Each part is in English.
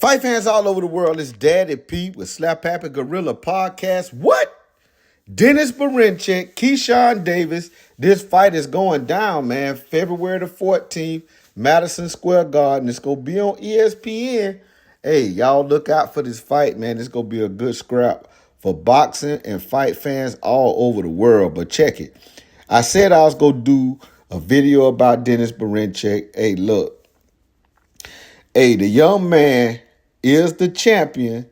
Fight fans all over the world, it's Daddy Pete with Slap Happy Gorilla Podcast. What? Deneys Berinchyk, Keyshawn Davis. This fight is going down, man. February the 14th, Madison Square Garden. It's going to be on ESPN. Hey, y'all look out for this fight, man. It's going to be a good scrap for boxing and fight fans all over the world. But check it. I said I was going to do a video about Deneys Berinchyk. Hey, look. Hey, the young man is the champion,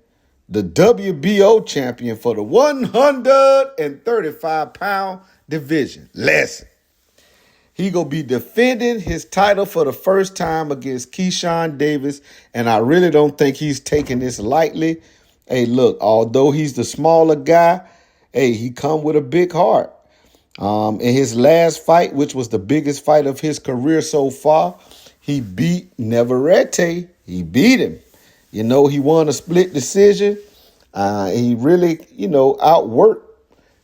the WBO champion for the 135-pound division. Listen, he going to be defending his title for the first time against Keyshawn Davis, and I really don't think he's taking this lightly. Hey, look, although he's the smaller guy, hey, he come with a big heart. In his last fight, which was the biggest fight of his career so far, he beat Navarrete. He beat him. You know, he won a split decision. He really, outworked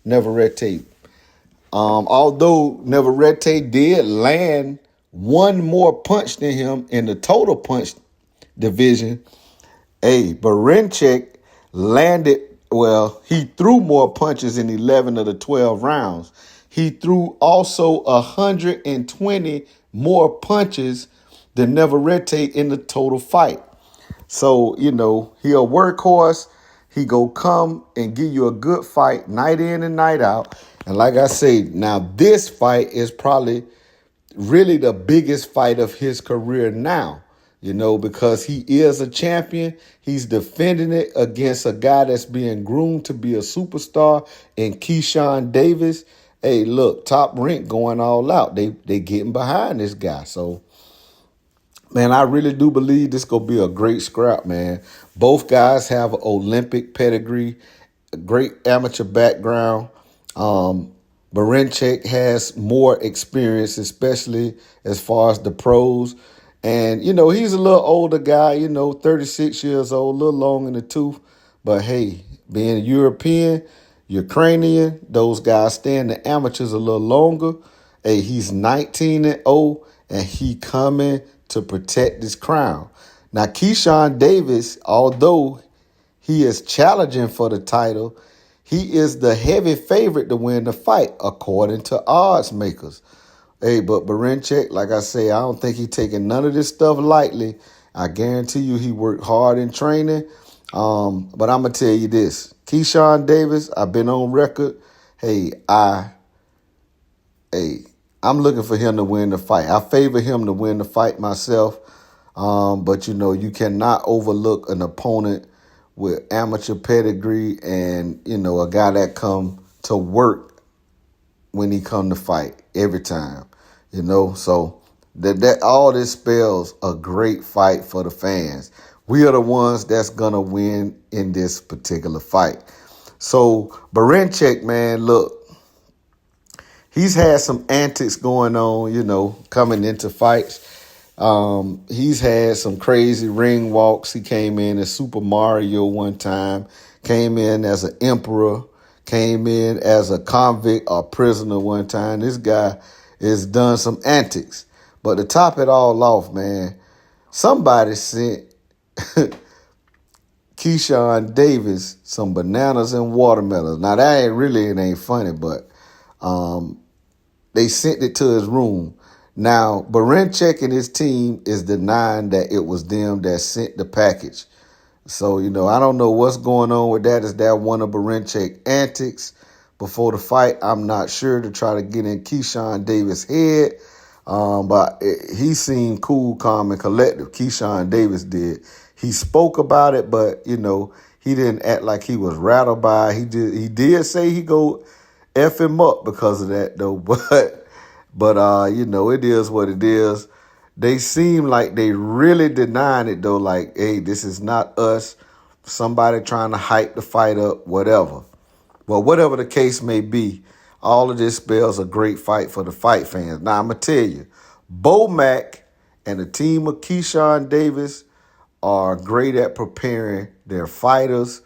Navarrete. Although Navarrete did land one more punch than him in the total punch division, Berinchyk he threw more punches in 11 of the 12 rounds. He threw also 120 more punches than Navarrete in the total fight. So, he a workhorse. He go come and give you a good fight night in and night out. And like I say, now this fight is probably really the biggest fight of his career now, because he is a champion. He's defending it against a guy that's being groomed to be a superstar in Keyshawn Davis. Hey, look, Top Rank going all out. They getting behind this guy. So, man, I really do believe this going to be a great scrap, man. Both guys have an Olympic pedigree, a great amateur background. Berinchyk has more experience, especially as far as the pros. And, he's a little older guy, 36 years old, a little long in the tooth. But, hey, being European, Ukrainian, those guys stay in the amateurs a little longer. Hey, he's 19-0, and he coming to protect his crown. Now, Keyshawn Davis, although he is challenging for the title, he is the heavy favorite to win the fight, according to odds makers. Hey, but Berinchyk, like I say, I don't think he's taking none of this stuff lightly. I guarantee you he worked hard in training. But I'm going to tell you this. Keyshawn Davis, I've been on record. I'm looking for him to win the fight. I favor him to win the fight myself. But, you cannot overlook an opponent with amateur pedigree and, a guy that come to work when he come to fight every time, So that all this spells a great fight for the fans. We are the ones that's going to win in this particular fight. So Berinchyk, man, look. He's had some antics going on, coming into fights. He's had some crazy ring walks. He came in as Super Mario one time, came in as an emperor, came in as a convict or prisoner one time. This guy has done some antics. But to top it all off, man, somebody sent Keyshawn Davis some bananas and watermelons. Now, it ain't funny, but they sent it to his room. Now, Berinchyk and his team is denying that it was them that sent the package. So, I don't know what's going on with that. Is that one of Berinchyk antics before the fight? I'm not sure, to try to get in Keyshawn Davis' head. But he seemed cool, calm, and collective. Keyshawn Davis did. He spoke about it, but, he didn't act like he was rattled by it. He did say he go F him up because of that, though. But it is what it is. They seem like they really denying it, though. Like, hey, this is not us. Somebody trying to hype the fight up, whatever. Well, whatever the case may be, all of this spells a great fight for the fight fans. Now, I'm going to tell you, Bo Mack and the team of Keyshawn Davis are great at preparing their fighters.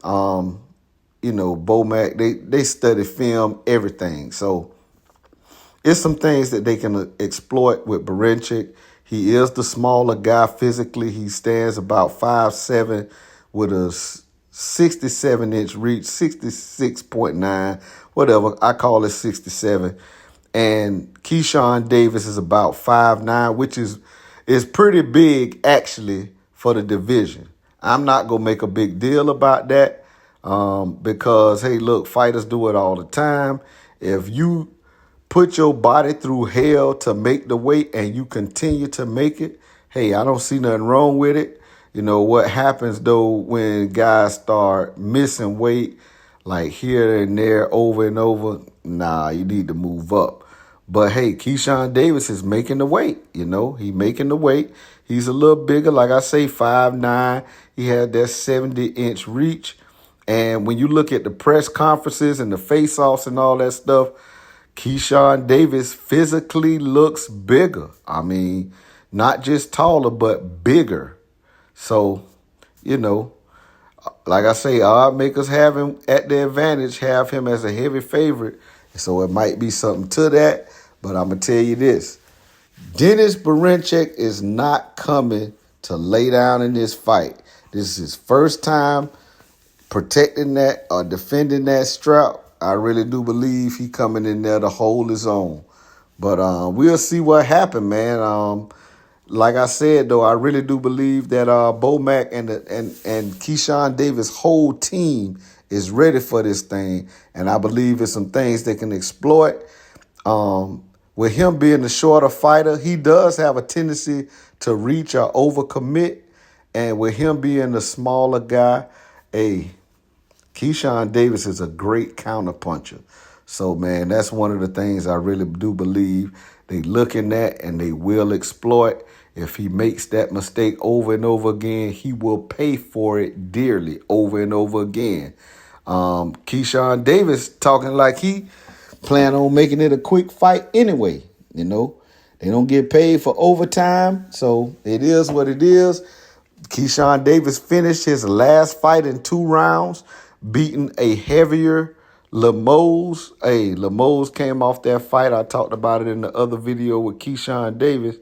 Bo Mack, they study film, everything. So it's some things that they can exploit with Berinchyk. He is the smaller guy physically. He stands about 5'7" with a 67-inch reach, 66.9, whatever. I call it 67. And Keyshawn Davis is about 5'9", which is pretty big actually for the division. I'm not gonna make a big deal about that because hey, look, fighters do it all the time. If you put your body through hell to make the weight and you continue to make it, hey, I don't see nothing wrong with it. You know what happens though when guys start missing weight like here and there over and over? Nah, you need to move up. But hey, Keyshawn Davis is making the weight. You know, he making the weight. He's a little bigger, like I say, 5'9". He had that 70-inch reach. And when you look at the press conferences and the face-offs and all that stuff, Keyshawn Davis physically looks bigger. I mean, not just taller, but bigger. So, you know, like I say, odd makers have him at the advantage, have him as a heavy favorite. So it might be something to that. But I'm going to tell you this. Deneys Berinchyk is not coming to lay down in this fight. This is his first time protecting that or defending that strap. I really do believe he coming in there to hold his own. But we'll see what happened, man. Like I said, though, I really do believe that Bomac and Keyshawn Davis' whole team is ready for this thing. And I believe it's some things they can exploit. With him being the shorter fighter, he does have a tendency to reach or overcommit. And with him being the smaller guy, Keyshawn Davis is a great counterpuncher. So, man, that's one of the things I really do believe they looking at and they will exploit. If he makes that mistake over and over again, he will pay for it dearly over and over again. Keyshawn Davis talking like he plan on making it a quick fight anyway. You know, they don't get paid for overtime, so it is what it is. Keyshawn Davis finished his last fight in 2 rounds, beating a heavier Lemos. Lemos came off that fight. I talked about it in the other video with Keyshawn Davis.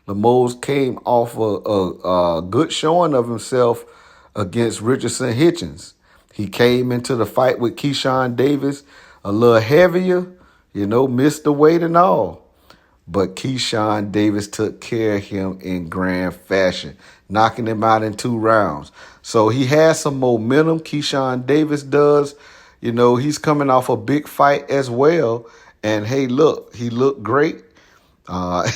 Lemos came off a good showing of himself against Richardson Hitchens. He came into the fight with Keyshawn Davis a little heavier, you know, missed the weight and all. But Keyshawn Davis took care of him in grand fashion, knocking him out in 2 rounds. So he has some momentum. Keyshawn Davis does. You know, he's coming off a big fight as well. And, hey, look, he looked great.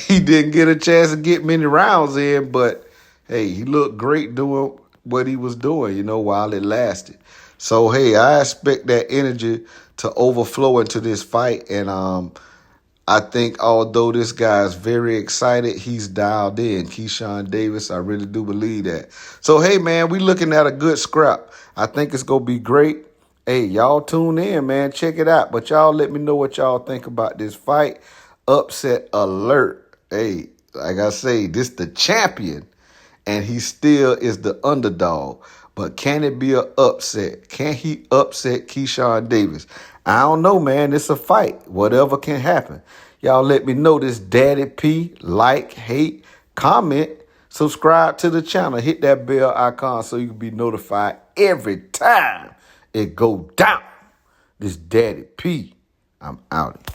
He didn't get a chance to get many rounds in, but, hey, he looked great doing what he was doing, you know, while it lasted. So, hey, I expect that energy to overflow into this fight. And I think although this guy is very excited, he's dialed in. Keyshawn Davis, I really do believe that. So, hey, man, we looking at a good scrap. I think it's going to be great. Hey, y'all tune in, man. Check it out. But y'all let me know what y'all think about this fight. Upset alert. Hey, like I say, this the champion, and he still is the underdog. But can it be an upset? Can he upset Keyshawn Davis? I don't know, man. It's a fight. Whatever can happen. Y'all let me know. This Daddy P. Like, hate, comment, subscribe to the channel. Hit that bell icon so you can be notified every time it go down. This Daddy P. I'm out.